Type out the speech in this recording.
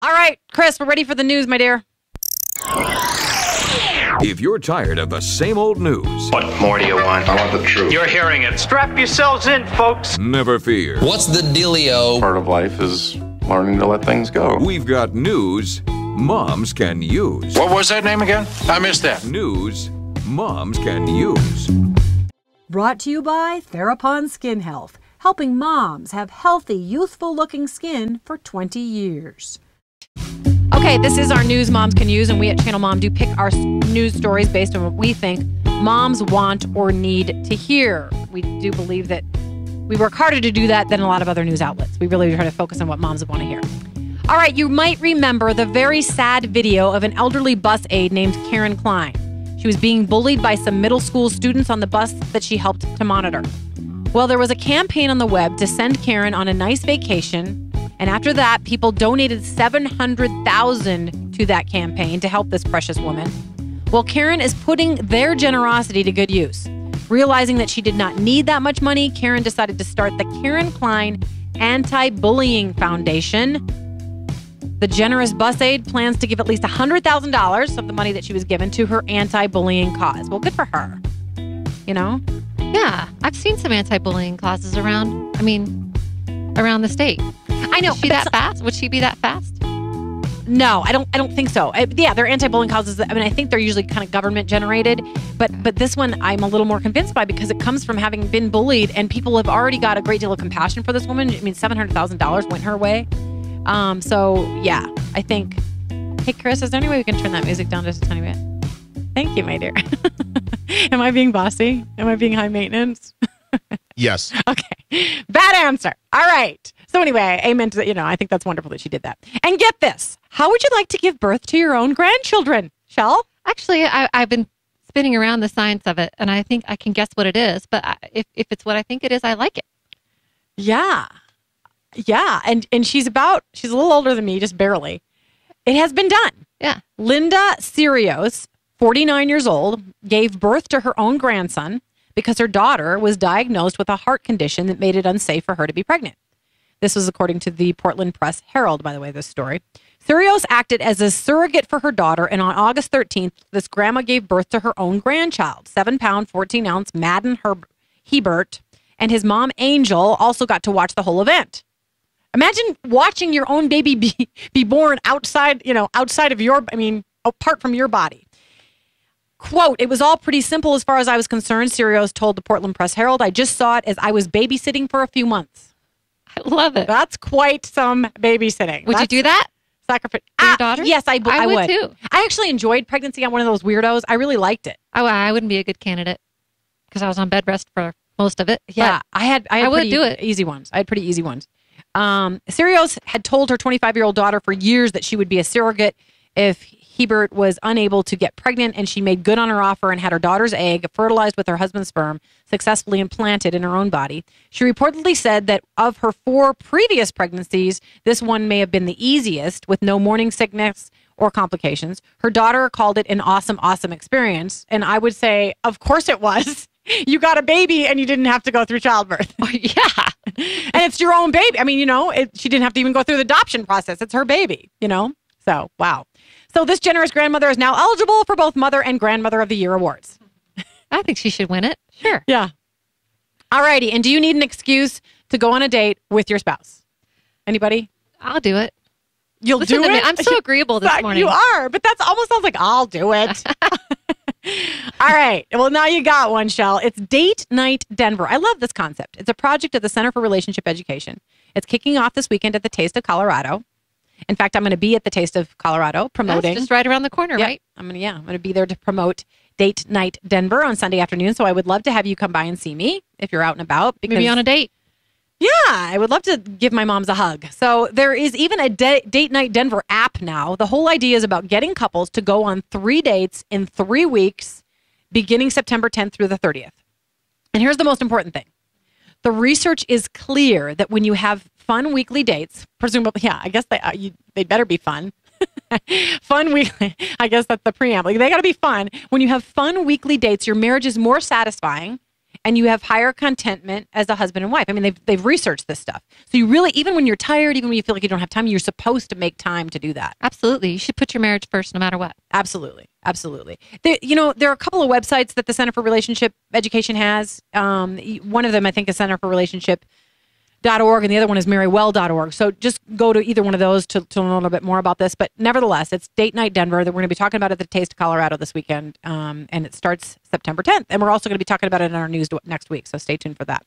All right, Chris, we're ready for the news, my dear. If you're tired of the same old news, What more do you want? I want the truth. You're hearing it. Strap yourselves in, folks. never fear. What's the dealio? Part of life is learning to let things go. We've got news moms can use. What was that name again? I missed that. News moms can use. Brought to you by Therapon Skin Health, helping moms have healthy, youthful-looking skin for 20 years. Okay, this is our news moms can use, and we at Channel Mom do pick our news stories based on what we think moms want or need to hear. We do believe that we work harder to do that than a lot of other news outlets. We really try to focus on what moms want to hear. All right, you might remember the very sad video of an elderly bus aide named Karen Klein. She was being bullied by some middle school students on the bus that she helped to monitor. Well, there was a campaign on the web to send Karen on a nice vacation. And after that, people donated $700,000 to that campaign to help this precious woman. Well, Karen is putting their generosity to good use. Realizing that she did not need that much money, Karen decided to start the Karen Klein Anti-Bullying Foundation. The generous bus aide plans to give at least $100,000 of the money that she was given to her anti-bullying cause. Well, good for her. You know? Yeah, I've seen some anti-bullying causes around the state. I know. Is she that fast? Would she be that fast? No, I don't think so. Yeah, they're anti-bullying causes. I mean, I think they're usually kind of government generated, but this one I'm a little more convinced by because it comes from having been bullied, and people have already got a great deal of compassion for this woman. I mean, $700,000 went her way. So yeah, I think. Hey, Chris, is there any way we can turn that music down just a tiny bit? Thank you, my dear. Am I being bossy? Am I being high maintenance? Yes. Okay. Bad answer. All right. So anyway, amen to that. I think that's wonderful that she did that. And get this. How would you like to give birth to your own grandchildren, Shell? Actually, I've been spinning around the science of it, and I think I can guess what it is. But if it's what I think it is, I like it. Yeah. Yeah. And she's a little older than me, just barely. It has been done. Yeah. Linda Sirios, 49 years old, gave birth to her own grandson because her daughter was diagnosed with a heart condition that made it unsafe for her to be pregnant. This was according to the Portland Press Herald, by the way, this story. Sirios acted as a surrogate for her daughter, and on August 13th, this grandma gave birth to her own grandchild, 7-pound, 14-ounce Madden Hebert, and his mom, Angel, also got to watch the whole event. Imagine watching your own baby be born outside of apart from your body. Quote, "It was all pretty simple as far as I was concerned," Sirios told the Portland Press Herald. "I just saw it as I was babysitting for a few months." I love it. That's quite some babysitting. Would you do that? Sacrifice. For your daughter? Yes, I would too. I actually enjoyed pregnancy. I'm one of those weirdos. I really liked it. Oh, I wouldn't be a good candidate because I was on bed rest for most of it. Yeah, I would do it. Easy ones. I had pretty easy ones. Sirios had told her 25-year-old daughter for years that she would be a surrogate if Hebert was unable to get pregnant, and she made good on her offer and had her daughter's egg, fertilized with her husband's sperm, successfully implanted in her own body. She reportedly said that of her 4 previous pregnancies, this one may have been the easiest, with no morning sickness or complications. Her daughter called it an awesome, awesome experience, and I would say, of course it was. You got a baby and you didn't have to go through childbirth. Oh, yeah. And it's your own baby. I mean, she didn't have to even go through the adoption process. It's her baby, So, wow. So this generous grandmother is now eligible for both Mother and Grandmother of the Year awards. I think she should win it. Sure. Yeah. All righty. And do you need an excuse to go on a date with your spouse? Anybody? I'll do it. You'll Listen do to it? me. I'm so agreeable this morning. You are, but that almost sounds like I'll do it. All right. Well, now you got one, Shell. It's Date Night Denver. I love this concept. It's a project at the Center for Relationship Education. It's kicking off this weekend at the Taste of Colorado. In fact, I'm going to be at the Taste of Colorado promoting. That's just right around the corner, right? I'm going to be there to promote Date Night Denver on Sunday afternoon. So I would love to have you come by and see me if you're out and about. Maybe on a date. Yeah, I would love to give my moms a hug. So there is even a Date Night Denver app now. The whole idea is about getting couples to go on 3 dates in 3 weeks, beginning September 10th through the 30th. And here's the most important thing. The research is clear that when you have fun weekly dates, presumably, I guess they better be fun. Fun weekly, I guess that's the preamble. They got to be fun. When you have fun weekly dates, your marriage is more satisfying and you have higher contentment as a husband and wife. I mean, they've researched this stuff. So you really, even when you're tired, even when you feel like you don't have time, you're supposed to make time to do that. Absolutely. You should put your marriage first no matter what. Absolutely. Absolutely. There are a couple of websites that the Center for Relationship Education has. One of them, I think, is centerforrelationship.org, and the other one is marrywell.org. So just go to either one of those to know a little bit more about this. But nevertheless, it's Date Night Denver that we're going to be talking about at the Taste of Colorado this weekend. And it starts September 10th. And we're also going to be talking about it in our news next week. So stay tuned for that.